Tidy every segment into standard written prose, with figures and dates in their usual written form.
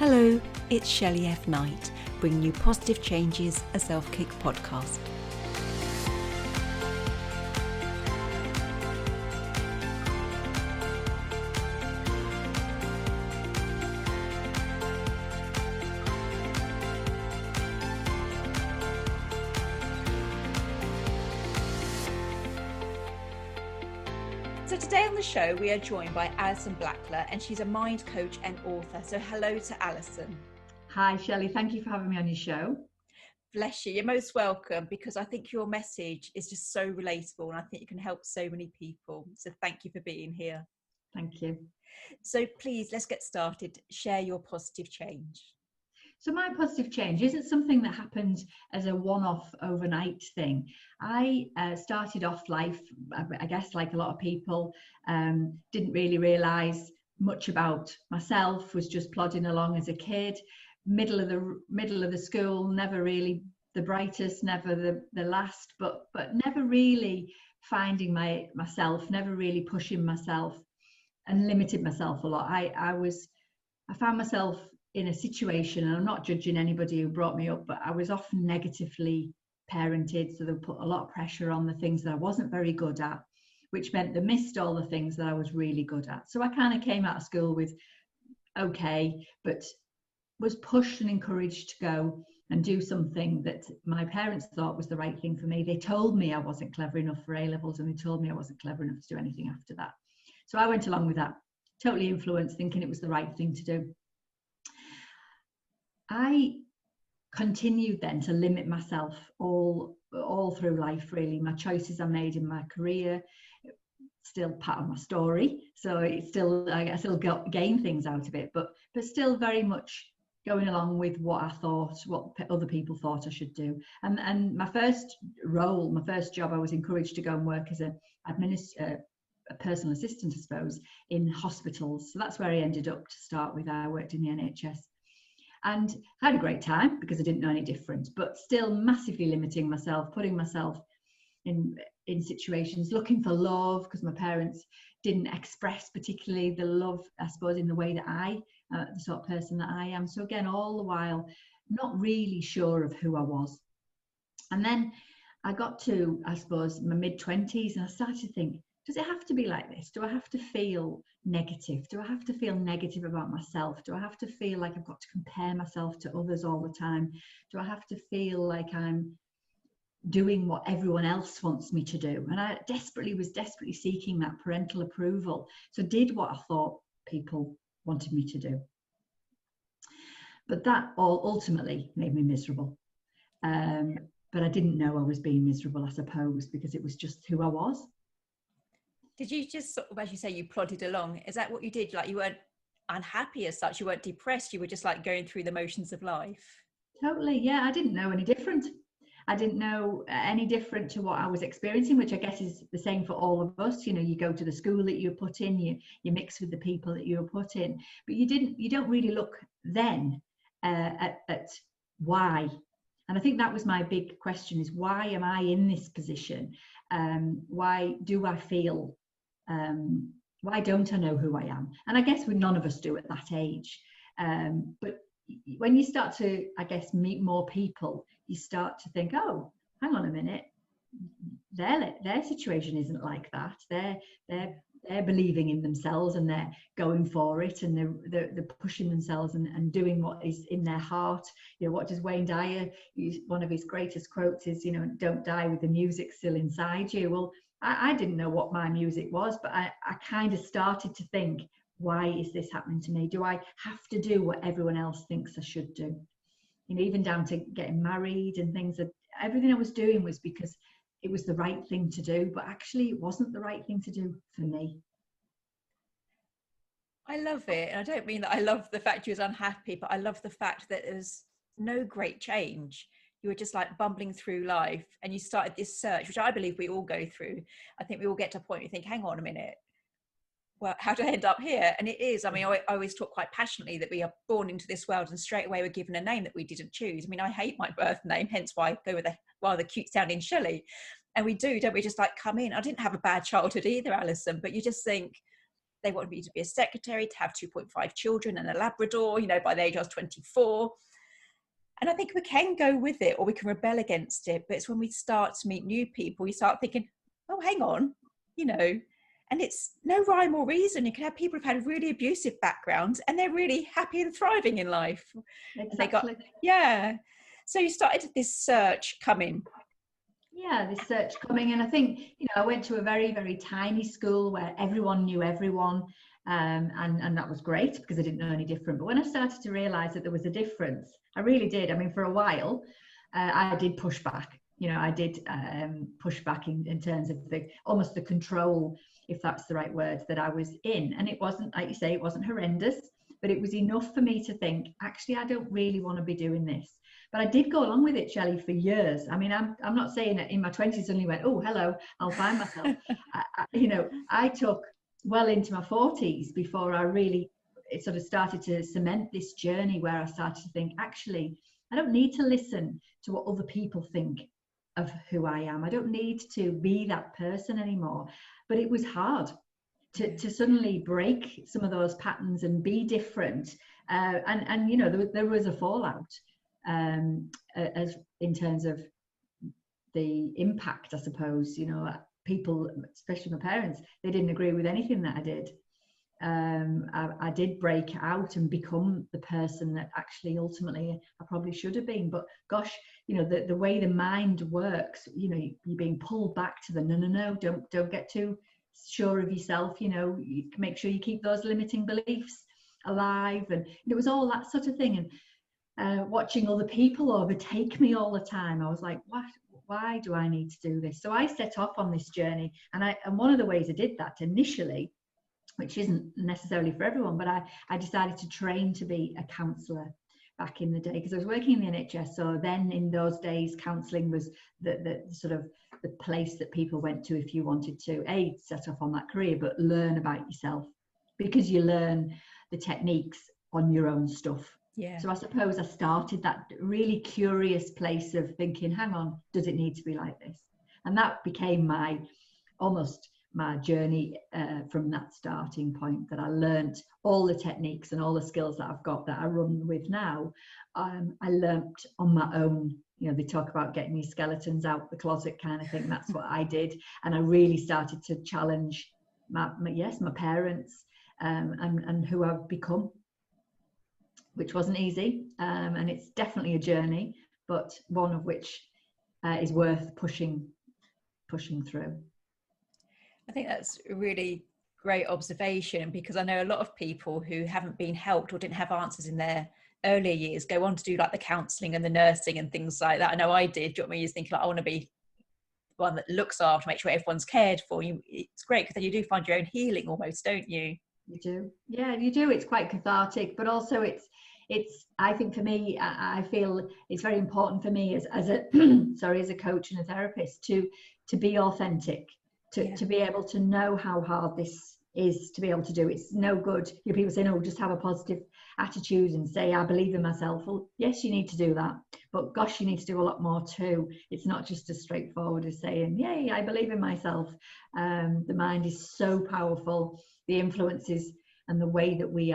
Hello, it's Shelley F Knight, bringing you Positive Changes, a self-kick podcast. So today on the show, we are joined by Alison Blackler, and she's a mind coach and author. So hello to Alison. Hi, Shelley. Thank you for having me on your show. Bless you. You're most welcome, because I think your message is just so relatable and I think you can help so many people. So thank you for being here. Thank you. So please, let's get started. Share your positive change. So my positive change isn't something that happened as a one-off overnight thing. I started off life, I guess, like a lot of people, didn't really realise much about myself, was just plodding along as a kid, middle of the school, never really the brightest, never the last, but never really finding myself, never really pushing myself, and limited myself a lot. I found myself in a situation, and I'm not judging anybody who brought me up, but I was often negatively parented, so they put a lot of pressure on the things that I wasn't very good at, which meant they missed all the things that I was really good at. So I kind of came out of school with okay, but was pushed and encouraged to go and do something that my parents thought was the right thing for me. They told me I wasn't clever enough for A-levels, and they told me I wasn't clever enough to do anything after that. So I went along with that, totally influenced, thinking it was the right thing to do. I continued then to limit myself all through life, really. My choices I made in my career, still part of my story, so it's still, I still gain things out of it, but still very much going along with what I thought, what other people thought I should do. And my first job, I was encouraged to go and work as a personal assistant, I suppose, in hospitals. So that's where I ended up to start with. I worked in the NHS. And I had a great time because I didn't know any different, but still massively limiting myself, putting myself in situations, looking for love, because my parents didn't express particularly the love, I suppose, in the way that the sort of person that I am. So again, all the while, not really sure of who I was. And then I got to, I suppose, my mid-20s, and I started to think, does it have to be like this? Do I have to feel negative? Do I have to feel negative about myself? Do I have to feel like I've got to compare myself to others all the time? Do I have to feel like I'm doing what everyone else wants me to do? And I was desperately seeking that parental approval. So did what I thought people wanted me to do. But that all ultimately made me miserable. But I didn't know I was being miserable, I suppose, because it was just who I was. Did you just sort of, as you say, you plodded along? Is that what you did? Like, you weren't unhappy as such, you weren't depressed, you were just like going through the motions of life? Totally, yeah. I didn't know any different. I didn't know any different to what I was experiencing, which I guess is the same for all of us. You know, you go to the school that you're put in, you mix with the people that you're put in, but you don't really look then at why. And I think that was my big question, is why am I in this position? Why do I feel, why don't I know who I am? And I guess none of us do at that age. But when you start to, I guess, meet more people, you start to think, oh, hang on a minute, their situation isn't like that. They're believing in themselves, and they're going for it, and they're pushing themselves and doing what is in their heart. You know, what does Wayne Dyer use? One of his greatest quotes is, you know, don't die with the music still inside you. Well, I didn't know what my music was, but I kind of started to think, why is this happening to me? Do I have to do what everyone else thinks I should do? You know, even down to getting married and things. That everything I was doing was because it was the right thing to do, but actually it wasn't the right thing to do for me. I love it. And I don't mean that I love the fact you was unhappy, but I love the fact that there's no great change. You were just like bumbling through life, and you started this search, which I believe we all go through. I think we all get to a point where you think, hang on a minute, well, how did I end up here? And it is, I mean, I always talk quite passionately that we are born into this world and straight away we're given a name that we didn't choose. I mean, I hate my birth name, hence why I go with a rather cute sounding Shelley. And we do, don't we, just like come in. I didn't have a bad childhood either, Alison, but you just think, They wanted me to be a secretary, to have 2.5 children and a Labrador, you know, by the age I was 24. And I think we can go with it or we can rebel against it. But it's when we start to meet new people, you start thinking, oh, hang on, you know, and it's no rhyme or reason. You can have people who've had really abusive backgrounds and they're really happy and thriving in life. Exactly. So you started this search coming. Yeah, this search coming. And I think, you know, I went to a very, very tiny school where everyone knew everyone. And that was great because I didn't know any different. But when I started to realize that there was a difference, I really did. I mean, for a while, I did push back. You know, I did push back in terms of almost the control, if that's the right word, that I was in. And it wasn't, like you say, it wasn't horrendous, but it was enough for me to think, actually, I don't really want to be doing this. But I did go along with it, Shelley, for years. I mean, I'm not saying that in my 20s suddenly went, oh, hello, I'll find myself. You know, I took well into my 40s before I really sort of started to cement this journey where I started to think, actually, I don't need to listen to what other people think of who I am. I don't need to be that person anymore. But it was hard to suddenly break some of those patterns and be different. And you know, there was a fallout as in terms of the impact, I suppose. You know, people, especially my parents, they didn't agree with anything that I did. I did break out and become the person that actually ultimately I probably should have been. But gosh, you know, the way the mind works, you know, you're being pulled back to the no, don't get too sure of yourself. You know, you make sure you keep those limiting beliefs alive, and it was all that sort of thing. And watching other people overtake me all the time, I was like, what? Why do I need to do this? So I set off on this journey, and one of the ways I did that initially, which isn't necessarily for everyone, but I decided to train to be a counsellor back in the day because I was working in the NHS. So then in those days, counselling was the sort of the place that people went to if you wanted to set off on that career, but learn about yourself, because you learn the techniques on your own stuff. Yeah. So I suppose I started that really curious place of thinking, hang on, does it need to be like this? And that became my journey from that starting point, that I learnt all the techniques and all the skills that I've got that I run with now. I learnt on my own. You know, they talk about getting your skeletons out the closet kind of thing. That's what I did. And I really started to challenge my parents and who I've become, which wasn't easy. And it's definitely a journey, but one of which is worth pushing through. I think that's a really great observation, because I know a lot of people who haven't been helped or didn't have answers in their earlier years go on to do like the counselling and the nursing and things like that. I know I did. Do you know what I mean? You think like, I want to be the one that looks after, make sure everyone's cared for. It's great because then you do find your own healing almost, don't you? You do. Yeah, you do. It's quite cathartic, but also it's I think for me, I feel it's very important for me as a as a coach and a therapist to be authentic, to be able to know how hard this is to be able to do. It's no good, you know, people say, no, just have a positive attitude and say, I believe in myself. Well, yes, you need to do that, but gosh, you need to do a lot more too. It's not just as straightforward as saying, yay, I believe in myself. The mind is so powerful. The influences and the way that we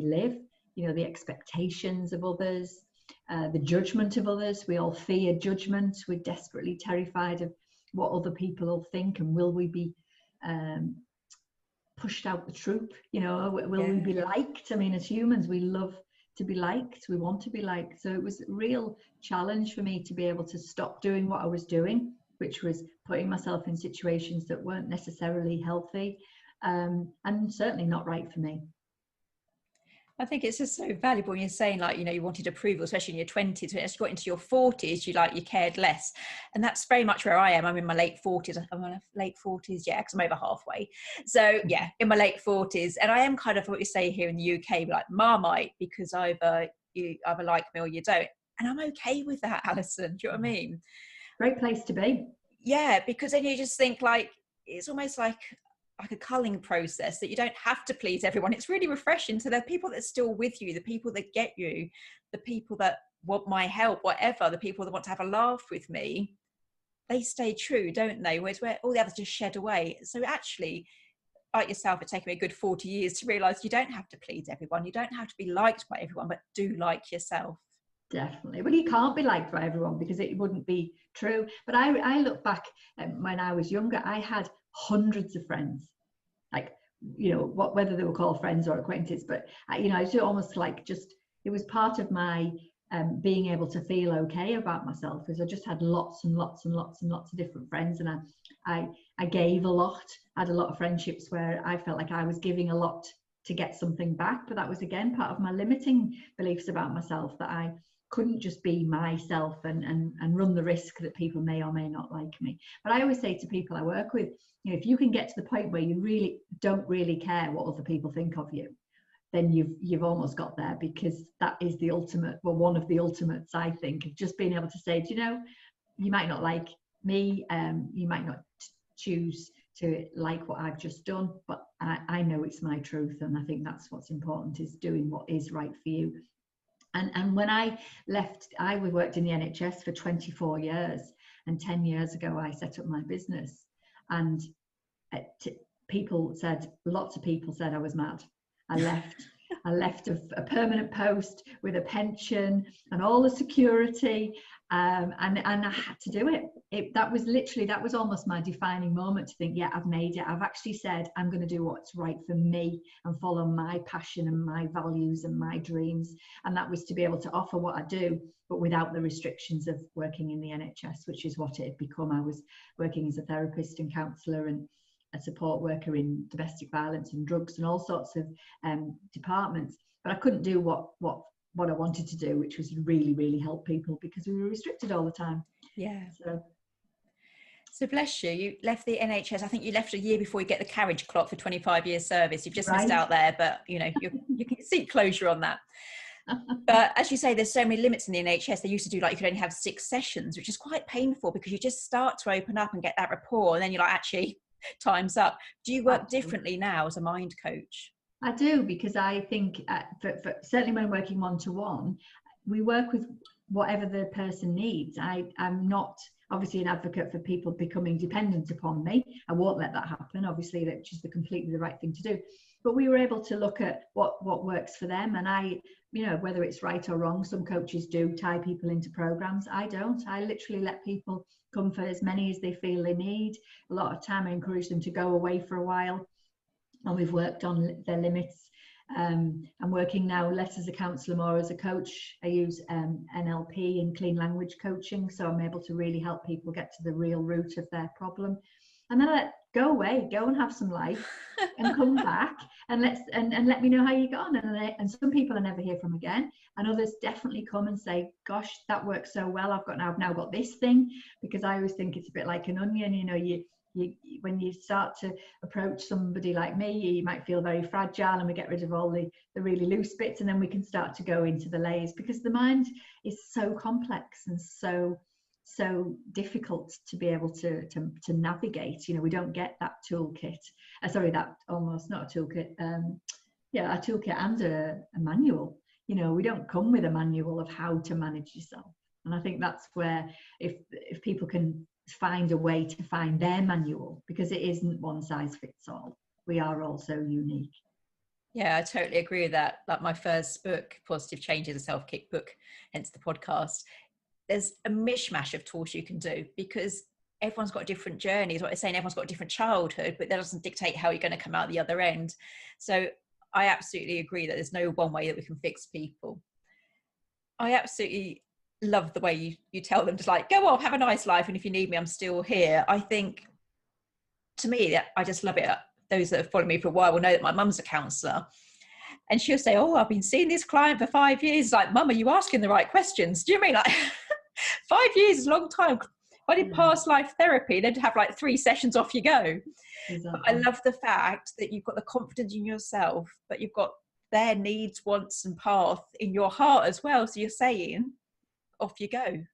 live, you know, the expectations of others, the judgment of others. We all fear judgment. We're desperately terrified of what other people will think, and will we be pushed out the troop? You know, will we be liked? I mean, as humans, we love to be liked. We want to be liked. So it was a real challenge for me to be able to stop doing what I was doing, which was putting myself in situations that weren't necessarily healthy, and certainly not right for me. I think it's just so valuable when you're saying, like, you know, you wanted approval, especially in your 20s. When you got into your 40s, you cared less. And that's very much where I am. I'm in my late 40s. I'm in my late 40s, because I'm over halfway. So, in my late 40s. And I am kind of what you say here in the UK, like Marmite, because either you either like me or you don't. And I'm okay with that, Alison. Do you know what I mean? Great place to be. Yeah, because then you just think, like, it's almost like a culling process, that you don't have to please everyone. It's really refreshing. So there are people that are still with you, the people that get you, the people that want my help, whatever, the people that want to have a laugh with me, they stay true, don't they? Whereas where all the others just shed away. So actually, like yourself, it's taken me a good 40 years to realise you don't have to please everyone. You don't have to be liked by everyone, but do like yourself. Definitely. But you can't be liked by everyone because it wouldn't be true. But I look back when I was younger, I had hundreds of friends, like, you know, whether they were called friends or acquaintances, but you know, I was almost like, just, it was part of my being able to feel okay about myself, because I just had lots and lots and lots and lots of different friends, and I gave a lot. I had a lot of friendships where I felt like I was giving a lot to get something back, but that was again part of my limiting beliefs about myself, that I couldn't just be myself and run the risk that people may or may not like me. But I always say to people I work with, you know, if you can get to the point where you really don't really care what other people think of you, then you've almost got there, because that is the ultimate, well, one of the ultimates, I think, of just being able to say, do you know, you might not like me, you might not choose to like what I've just done, but I know it's my truth, and I think that's what's important, is doing what is right for you. And when I left, I worked in the NHS for 24 years, and 10 years ago I set up my business, and lots of people said I was mad. I left a permanent post with a pension and all the security, and I had to do it. That was almost my defining moment, to think, yeah, I've made it. I've actually said I'm going to do what's right for me and follow my passion and my values and my dreams. And that was to be able to offer what I do, but without the restrictions of working in the NHS, which is what it had become. I was working as a therapist and counsellor and a support worker in domestic violence and drugs and all sorts of departments, but I couldn't do what I wanted to do, which was really, really help people, because we were restricted all the time. Yeah. So bless you. You left the NHS. I think you left a year before you get the carriage clock for 25 years service. You've just missed out there, but you know, you can seek closure on that. But as you say, there's so many limits in the NHS. They used to do, like, you could only have 6 sessions, which is quite painful, because you just start to open up and get that rapport, and then you're like, actually, time's up. Do you work differently now as a mind coach? I do, because I think certainly when working one-to-one, we work with whatever the person needs. I'm not obviously an advocate for people becoming dependent upon me. I won't let that happen. Obviously, that's just completely the right thing to do. But we were able to look at what works for them. And I, you know, whether it's right or wrong, some coaches do tie people into programs. I don't. I literally let people come for as many as they feel they need. A lot of time I encourage them to go away for a while, and we've worked on their limits. I'm working now less as a counsellor, more as a coach. I use NLP and clean language coaching, so I'm able to really help people get to the real root of their problem. And then go away, go and have some life, and come back and let me know how you got on. And some people I never hear from again, and others definitely come and say, gosh, that works so well. I've now got this thing, because I always think it's a bit like an onion. You know, you when you start to approach somebody like me, you might feel very fragile, and we get rid of all the really loose bits, and then we can start to go into the layers, because the mind is so complex and so difficult to be able to navigate. You know, we don't get that toolkit. That almost not a toolkit. A toolkit and a manual. You know, we don't come with a manual of how to manage yourself. And I think that's where, if people can find a way to find their manual, because it isn't one size fits all. We are all so unique. Yeah, I totally agree with that. Like my first book, Positive Change, is a self-kick book, hence the podcast. There's a mishmash of tools you can do, because everyone's got different journeys. What they're saying, everyone's got a different childhood, but that doesn't dictate how you're going to come out the other end. So I absolutely agree that there's no one way that we can fix people. I absolutely love the way you tell them to, like, go off, have a nice life, and if you need me, I'm still here. I think, to me, I just love it. Those that have followed me for a while will know that my mum's a counsellor, and she'll say, oh, I've been seeing this client for 5 years. Like, Mum, are you asking the right questions? Do you mean, like, 5 years is a long time. If I did past life therapy, they'd have like 3 sessions, off you go. Exactly. But I love the fact that you've got the confidence in yourself, but you've got their needs, wants and path in your heart as well. So you're saying, off you go.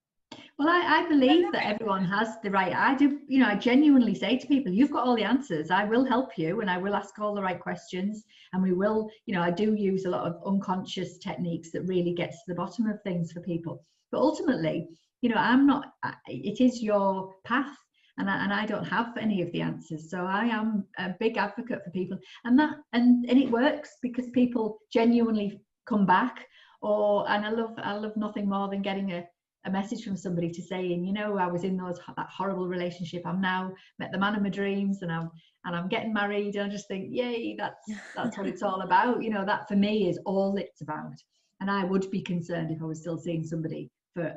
Well, I believe that everyone has the right. I do, you know, I genuinely say to people, you've got all the answers. I will help you, and I will ask all the right questions, and we will, you know, I do use a lot of unconscious techniques that really gets to the bottom of things for people. But ultimately, you know, it is your path, and I don't have any of the answers. So I am a big advocate for people, and it works because people genuinely come back. And I love nothing more than getting a message from somebody to saying, you know, I was in that horrible relationship. I'm now met the man of my dreams, and I'm getting married. And I just think, yay, that's what it's all about. You know, that for me is all it's about. And I would be concerned if I was still seeing somebody for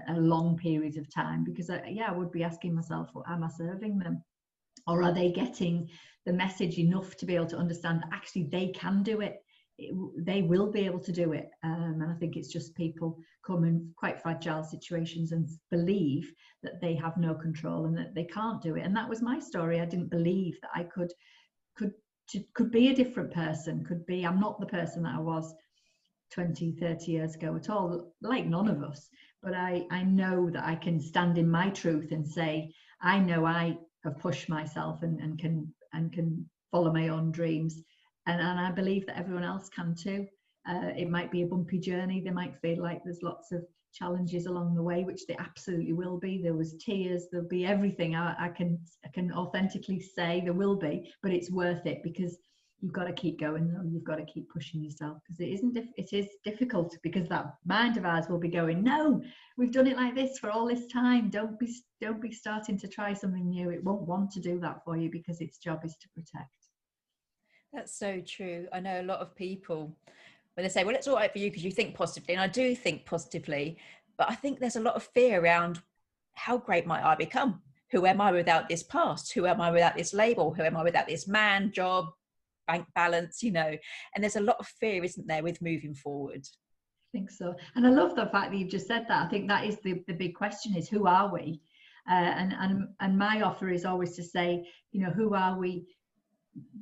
a long period of time, because I would be asking myself, well, am I serving them? Or are they getting the message enough to be able to understand that actually they can do it? They will be able to do it. And I think it's just people come in quite fragile situations and believe that they have no control and that they can't do it. And that was my story. I didn't believe that I could be a different person, I'm not the person that I was 20, 30 years ago at all, like none of us. But I know that I can stand in my truth and say, I know I have pushed myself and can follow my own dreams. And I believe that everyone else can too. It might be a bumpy journey. They might feel like there's lots of challenges along the way, which there absolutely will be. There was tears, there'll be everything. I can authentically say there will be, but it's worth it, because you've got to keep going though. You've got to keep pushing yourself, because it is difficult, because that mind of ours will be going, no, we've done it like this for all this time. Don't be starting to try something new. It won't want to do that for you, because its job is to protect. That's so true. I know a lot of people, when they say, well, it's all right for you because you think positively, and I do think positively, but I think there's a lot of fear around, how great might I become? Who am I without this past? Who am I without this label? Who am I without this man, job, bank balance, you know? And there's a lot of fear, isn't there, with moving forward? I think so. And I love the fact that you've just said that. I think that is the big question, is who are we? And my offer is always to say, you know, who are we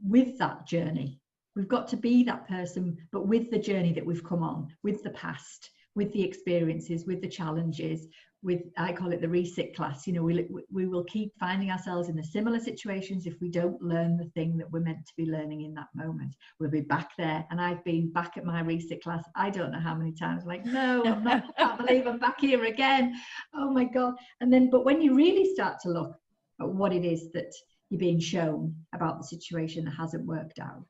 with that journey? We've got to be that person, but with the journey that we've come on, with the past, with the experiences, with the challenges, with, I call it the resit class. You know, we will keep finding ourselves in the similar situations if we don't learn the thing that we're meant to be learning in that moment. We'll be back there. And I've been back at my resit class, I don't know how many times, like, no, I'm not, I can't believe I'm back here again. Oh my God. And then, but when you really start to look at what it is that you're being shown about the situation that hasn't worked out,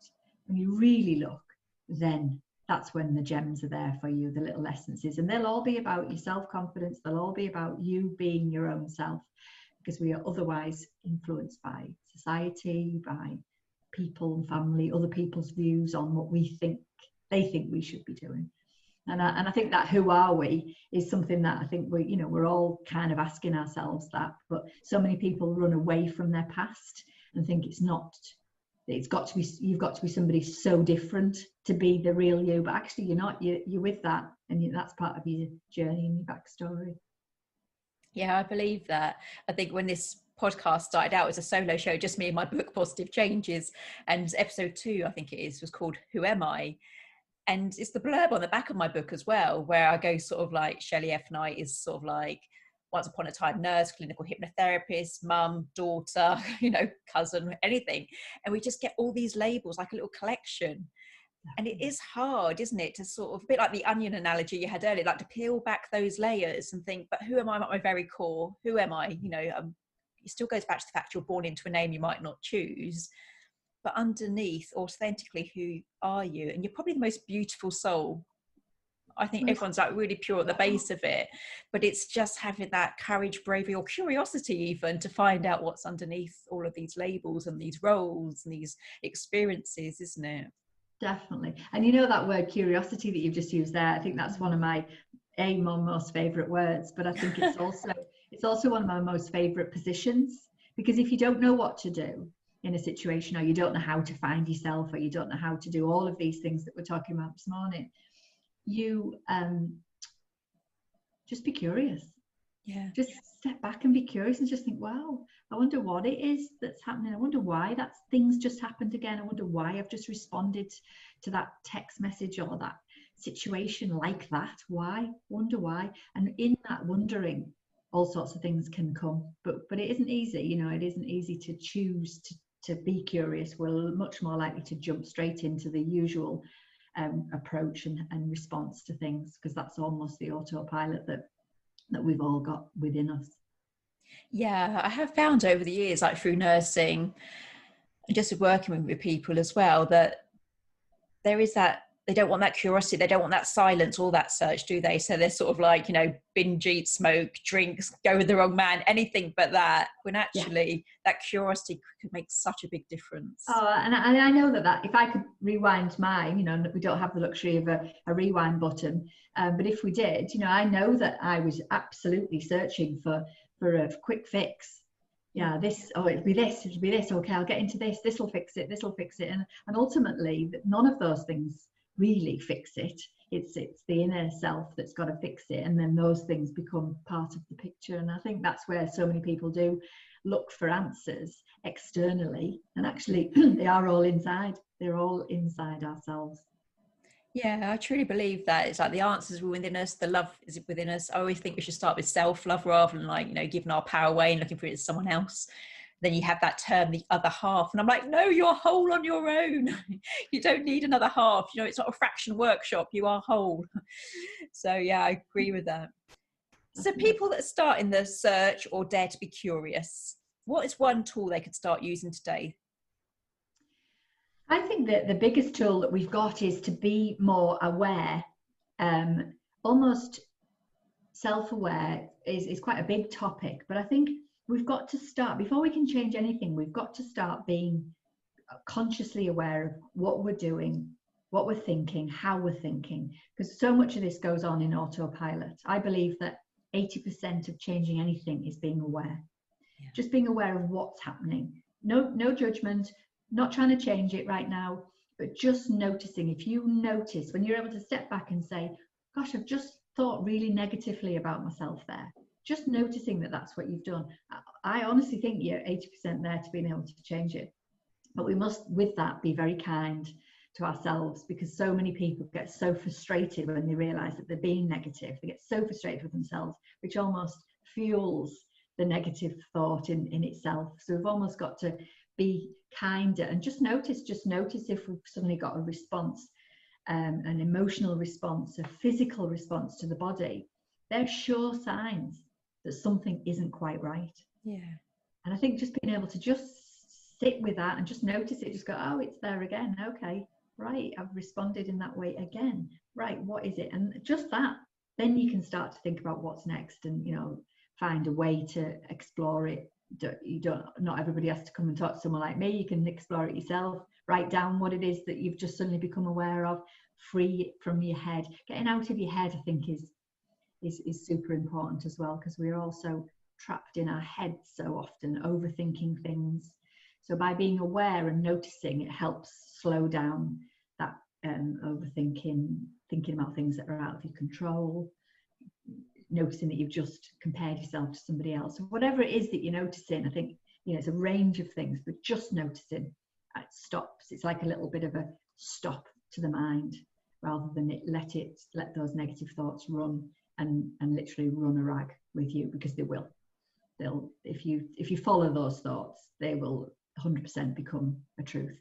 when you really look, then that's when the gems are there for you, the little essences. And they'll all be about your self-confidence. They'll all be about you being your own self, because we are otherwise influenced by society, by people and family, other people's views on what they think we should be doing. And I think that who are we is something that I think we're all kind of asking ourselves that, but so many people run away from their past and think you've got to be somebody so different to be the real you, but actually you're not. You're with that, and that's part of your journey and your backstory. Yeah, I believe that. I think when this podcast started out as a solo show, just me and my book Positive Changes, and episode 2, I think it is, was called Who Am I? And it's the blurb on the back of my book as well, where I go sort of like, Shelley F is sort of like, once upon a time nurse, clinical hypnotherapist, mum, daughter, cousin, anything. And we just get all these labels, like a little collection. And it is hard, isn't it, to sort of, a bit like the onion analogy you had earlier, like to peel back those layers and think, but who am I at my very core? Who am I? It still goes back to the fact you're born into a name you might not choose. But underneath, authentically, who are you? And you're probably the most beautiful soul. I think everyone's like really pure at the base of it, but it's just having that courage, bravery, or curiosity even to find out what's underneath all of these labels and these roles and these experiences, isn't it? Definitely. And that word curiosity that you've just used there, I think that's one of my most favorite words, but I think it's also one of my most favorite positions, because if you don't know what to do in a situation, or you don't know how to find yourself, or you don't know how to do all of these things that we're talking about this morning, you just be curious. Yeah. Just step back and be curious and just think, wow, I wonder what it is that's happening. I wonder why things just happened again. I wonder why I've just responded to that text message or that situation like that. Why? Wonder why. And in that wondering, all sorts of things can come. But it isn't easy. It isn't easy to choose to be curious. We're much more likely to jump straight into the usual approach and response to things, because that's almost the autopilot that we've all got within us. Yeah, I have found over the years, like through nursing and just working with people as well, that there is that, they don't want that curiosity, they don't want that silence, all that search, do they? So they're sort of like, binge eat, smoke, drinks, go with the wrong man, anything but that, when Yeah. actually that curiosity could make such a big difference. Oh, and I know that if I could rewind mine, we don't have the luxury of a rewind button, but if we did, I know that I was absolutely searching for a quick fix. Yeah, it'll be this, okay, I'll get into this will fix it, and ultimately none of those things really fix it. It's the inner self that's got to fix it, and then those things become part of the picture. And I think that's where so many people do look for answers externally, and actually they are all inside. They're all inside ourselves. Yeah, I truly believe that. It's like the answers were within us, the love is within us. I always think we should start with self-love rather than like, giving our power away and looking for it as someone else. Then you have that term, the other half. And I'm like, no, you're whole on your own. You don't need another half. It's not a fraction workshop. You are whole. So yeah, I agree with that. So people that start in the search or dare to be curious, what is one tool they could start using today? I think that the biggest tool that we've got is to be more aware. Almost self-aware is quite a big topic, but I think we've got to start, before we can change anything, we've got to start being consciously aware of what we're doing, what we're thinking, how we're thinking, because so much of this goes on in autopilot. I believe that 80% of changing anything is being aware. Yeah. Just being aware of what's happening. No judgment, not trying to change it right now, but just noticing. If you notice, when you're able to step back and say, gosh, I've just thought really negatively about myself there, just noticing that that's what you've done. I honestly think you're 80% there to being able to change it. But we must, with that, be very kind to ourselves, because so many people get so frustrated when they realize that they're being negative. They get so frustrated with themselves, which almost fuels the negative thought in itself. So we've almost got to be kinder and just notice if we've suddenly got a response, an emotional response, a physical response to the body. They're sure signs that something isn't quite right. Yeah. And I think just being able to just sit with that and just notice it, just go, oh, it's there again. Okay, right, I've responded in that way again. Right, what is it? And just that, then you can start to think about what's next and, find a way to explore it. Not everybody has to come and talk to someone like me. You can explore it yourself. Write down what it is that you've just suddenly become aware of. Free it from your head. Getting out of your head, I think, is super important as well, because we're also trapped in our heads so often, overthinking things. So by being aware and noticing, it helps slow down that overthinking, thinking about things that are out of your control, noticing that you've just compared yourself to somebody else. Whatever it is that you're noticing, I think, it's a range of things, but just noticing, it stops. It's like a little bit of a stop to the mind, rather than let those negative thoughts run and literally run a rag with you, because they will. They'll, if you follow those thoughts, they will 100% become a truth.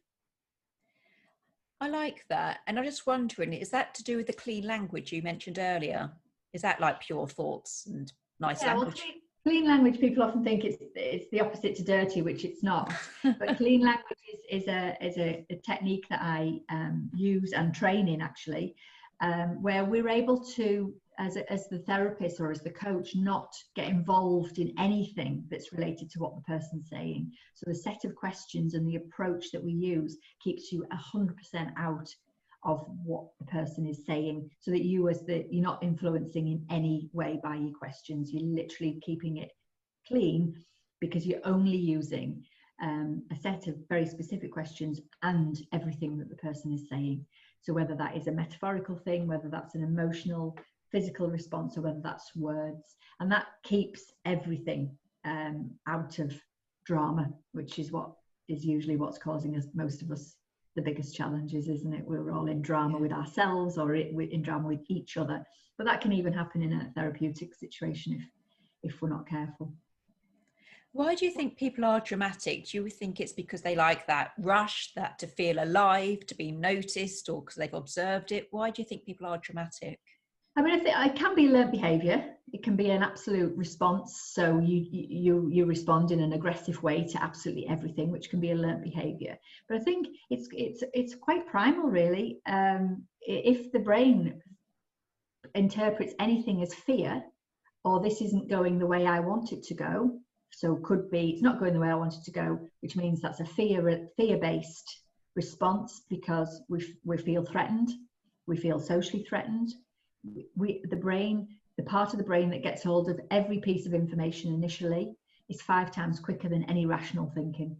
I like that. And I'm just wondering, is that to do with the clean language you mentioned earlier? Is that like pure thoughts and nice language? Well, clean language, people often think it's the opposite to dirty, which it's not. But clean language is a technique that I use and train in, actually, where we're able to, as the therapist or as the coach, not get involved in anything that's related to what the person's saying. So the set of questions and the approach that we use keeps you 100% out of what the person is saying, so that you're not influencing in any way by your questions. You're literally keeping it clean, because you're only using a set of very specific questions and everything that the person is saying. So whether that is a metaphorical thing, whether that's an emotional, physical response, or whether that's words, and that keeps everything out of drama, which is usually what's causing most of us the biggest challenges, isn't it? We're all in drama with ourselves, or we're in drama with each other. But that can even happen in a therapeutic situation if we're not careful. Why do you think people are dramatic? Do you think it's because they like that rush, that to feel alive, to be noticed, or because they've observed it? Why do you think people are dramatic? I mean, it can be learned behaviour. It can be an absolute response. So you respond in an aggressive way to absolutely everything, which can be a learned behaviour. But I think it's quite primal, really. If the brain interprets anything as fear, or this isn't going the way I want it to go, so could be it's not going the way I want it to go, which means that's a fear-based response, because we feel threatened, we feel socially threatened. The part of the brain that gets hold of every piece of information initially is 5 times quicker than any rational thinking.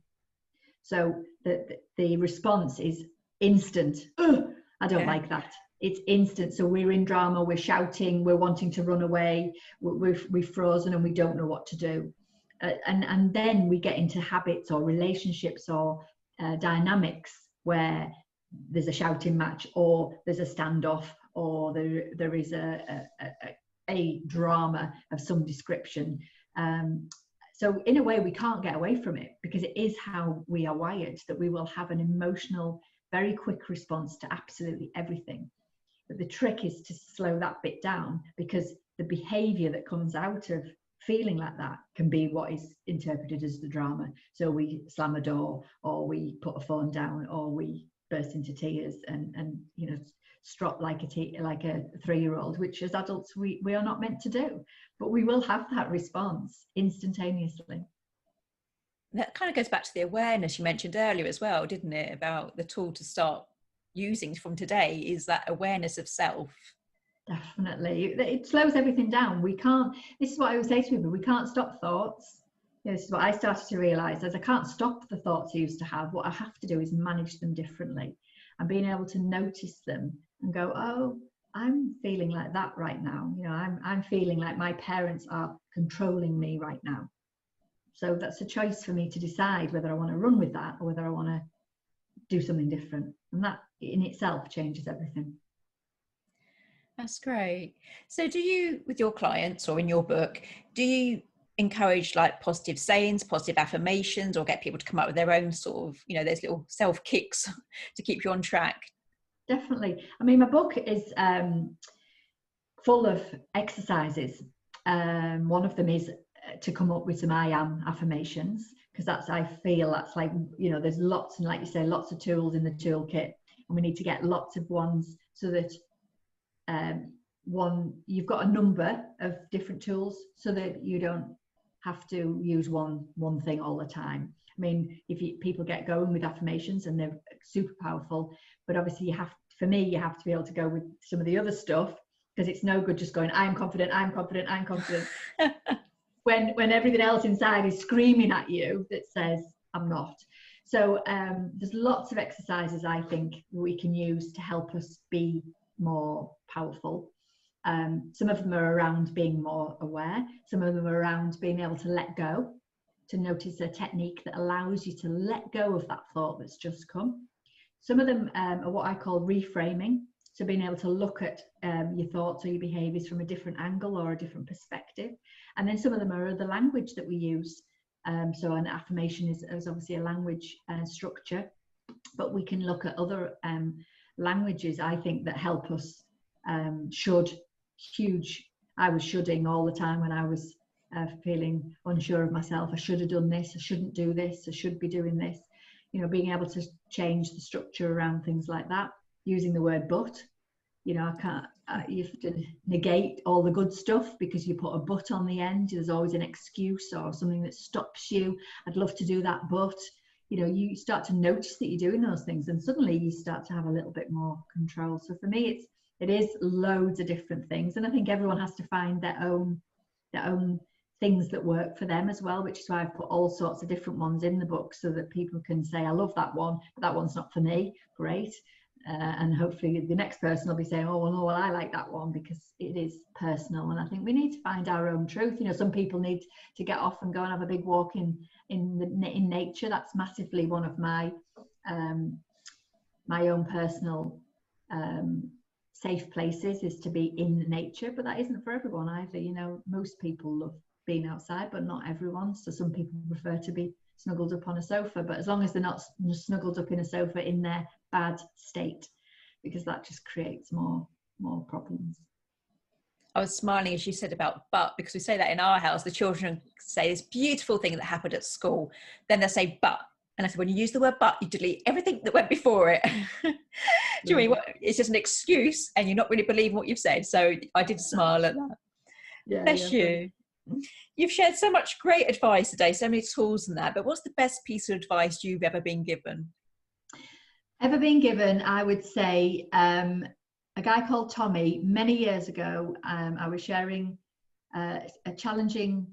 So the response is instant. Ugh, I don't like that. It's instant. So we're in drama, we're shouting, we're wanting to run away, we've frozen and we don't know what to do. And then we get into habits or relationships or dynamics where there's a shouting match, or there's a standoff, or there is a drama of some description. So in a way, we can't get away from it, because it is how we are wired, that we will have an emotional, very quick response to absolutely everything. But the trick is to slow that bit down, because the behavior that comes out of feeling like that can be what is interpreted as the drama. So we slam a door, or we put a phone down, or we burst into tears and strut like a 3-year-old, which as adults we are not meant to do, but we will have that response instantaneously. That kind of goes back to the awareness you mentioned earlier as well, didn't it? About the tool to start using from today is that awareness of self. Definitely. It slows everything down. This is what I always say to people, we can't stop thoughts. This is what I started to realize, as I can't stop the thoughts I used to have. What I have to do is manage them differently, and being able to notice them and go, oh, I'm feeling like that right now. I'm feeling like my parents are controlling me right now. So that's a choice for me to decide whether I want to run with that, or whether I want to do something different. And that in itself changes everything. That's great. So do you, with your clients or in your book, do you encourage like positive sayings, positive affirmations, or get people to come up with their own sort of, those little self kicks to keep you on track? Definitely. I mean, my book is full of exercises. One of them is to come up with some I am affirmations, because I feel that's like, there's lots, and like you say, lots of tools in the toolkit, and we need to get lots of ones, so that you've got a number of different tools, so that you don't have to use one thing all the time. I mean, people get going with affirmations and they're super powerful, but obviously you have to be able to go with some of the other stuff, because it's no good just going, I'm confident, I'm confident, I'm confident. when everything else inside is screaming at you that says, I'm not. So there's lots of exercises I think we can use to help us be more powerful. Some of them are around being more aware. Some of them are around being able to let go, to notice a technique that allows you to let go of that thought that's just come. Some of them are what I call reframing. So being able to look at your thoughts or your behaviors from a different angle or a different perspective. And then some of them are the language that we use. So an affirmation is obviously a language structure, but we can look at other languages, I think, that help us I was shoulding all the time when I was feeling unsure of myself. I should have done this, I shouldn't do this, I should be doing this. Being able to change the structure around things like that, using the word but. You have to negate all the good stuff because you put a but on the end. There's always an excuse or something that stops you. I'd love to do that, but you start to notice that you're doing those things, and suddenly you start to have a little bit more control. So for me, it is loads of different things, and I think everyone has to find their own things that work for them as well, which is why I've put all sorts of different ones in the book, so that people can say, I love that one, but that one's not for me. Great. And hopefully the next person will be saying, oh, well, I like that one, because it is personal. And I think we need to find our own truth. Some people need to get off and go and have a big walk in nature. That's massively one of my own personal safe places, is to be in nature. But that isn't for everyone either. Most people love being outside, but not everyone. So some people prefer to be snuggled up on a sofa, but as long as they're not snuggled up in a sofa in their bad state, because that just creates more problems. I was smiling as you said about but, because we say that in our house. The children say this beautiful thing that happened at school. Then they say but. And I said, when you use the word but, you delete everything that went before it. Do you mean it's just an excuse and you're not really believing what you've said? So I did smile at that. Yeah, Bless you. You've shared so much great advice today, so many tools and that. But what's the best piece of advice you've ever been given? Ever been given, I would say, a guy called Tommy, many years ago. I was sharing a challenging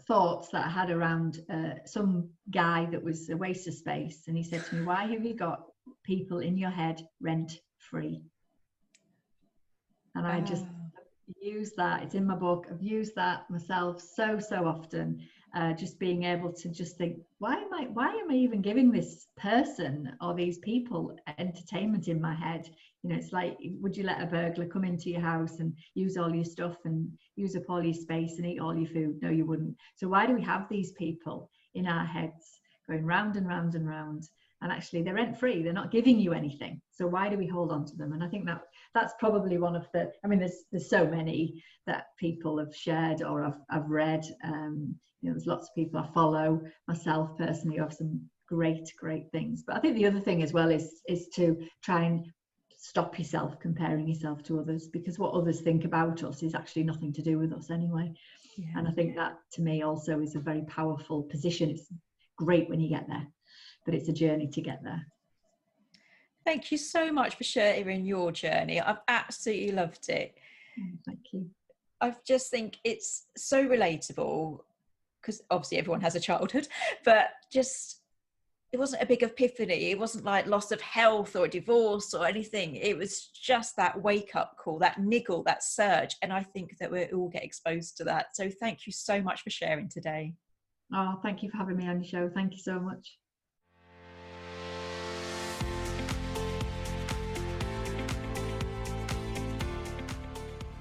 thoughts that I had around some guy that was a waste of space, and he said to me, why have you got people in your head rent free? And I just use that. It's in my book. I've used that myself so often, just being able to just think, why am I even giving this person or these people entertainment in my head? You know, it's like, would you let a burglar come into your house and use all your stuff and use up all your space and eat all your food? No, you wouldn't. So why do we have these people in our heads going round and round and round? And actually they're rent free. They're not giving you anything. So why do we hold on to them? And I think that's probably one of the, I mean, there's so many that people have shared or I've read. You know, there's lots of people I follow myself personally who have some great things. But I think the other thing as well is to try and stop yourself comparing yourself to others, because what others think about us is actually nothing to do with us anyway. Yeah. And I think that to me also is a very powerful position. It's great when you get there, but it's a journey to get there. Thank you so much for sharing your journey. I've absolutely loved it. Thank you. I just think it's so relatable, because obviously everyone has a childhood, but just it wasn't a big epiphany. It wasn't like loss of health or divorce or anything. It was just that wake up call, that niggle, that surge. And I think that we all get exposed to that. So thank you so much for sharing today. Oh, thank you for having me on the show. Thank you so much.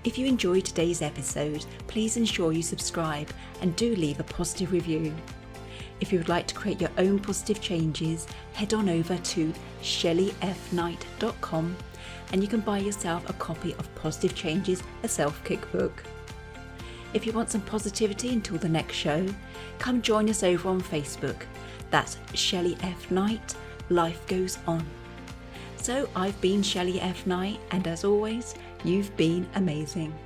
If you enjoyed today's episode, please ensure you subscribe and do leave a positive review. If you would like to create your own positive changes, head on over to shelleyfknight.com and you can buy yourself a copy of Positive Changes, a self-cookbook. If you want some positivity until the next show, come join us over on Facebook. That's Shelley F. Knight, Life Goes On. So I've been Shelley F. Knight, and as always, you've been amazing.